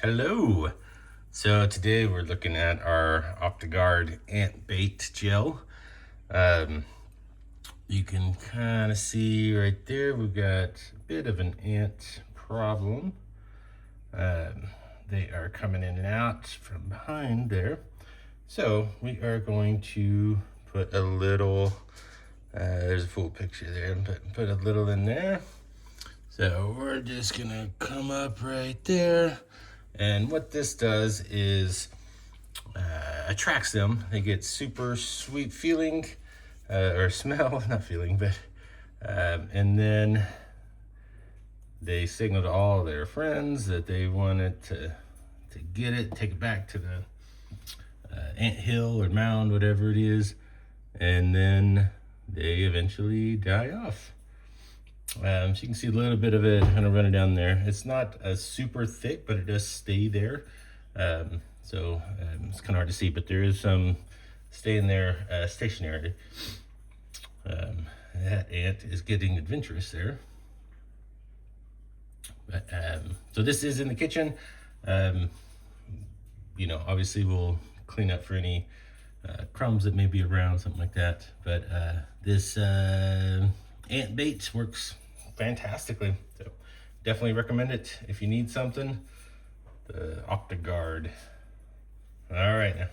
Hello. So today we're looking at our Octagard Ant Bait Gel. You can kind of see right there, we've got a bit of an ant problem. They are coming in and out from behind there. So we are going to put a little, there's a full picture there, but put a little in there. So we're just gonna come up right there. And what this does is attracts them. They get super sweet feeling or smell, not feeling, but and then they signal to all their friends that they wanted to get it, take it back to the ant hill or mound, whatever it is, and then they eventually die off. So you can see a little bit of it kind of running down there. It's not super thick, but it does stay there. So it's kind of hard to see, but there is some staying there stationary. That ant is getting adventurous there. But, so this is in the kitchen. Obviously we'll clean up for any crumbs that may be around, something like that. But this ant bait works fantastically, so definitely recommend it if you need something. The Octagard. All right now.